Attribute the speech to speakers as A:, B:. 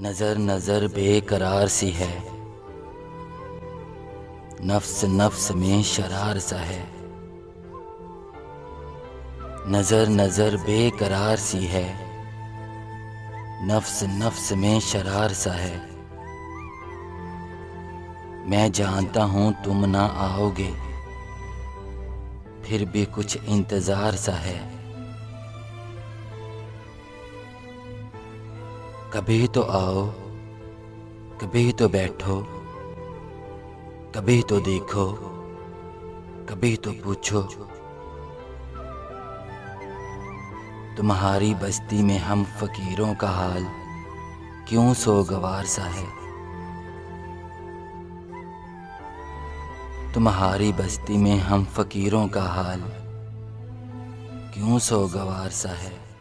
A: नजर नजर बेकरार सी है, नफ्स नफ्स में शरार सा है। नजर नजर बेकरार सी है, नफ्स नफ्स में शरार सा है। मैं जानता हूँ तुम ना आओगे, फिर भी कुछ इंतजार सा है। कभी तो आओ, कभी तो बैठो, कभी तो देखो, कभी तो पूछो। तुम्हारी बस्ती में हम फकीरों का हाल क्यों सोगवार सा है। तुम्हारी बस्ती में हम फकीरों का हाल क्यों सोगवार सा है।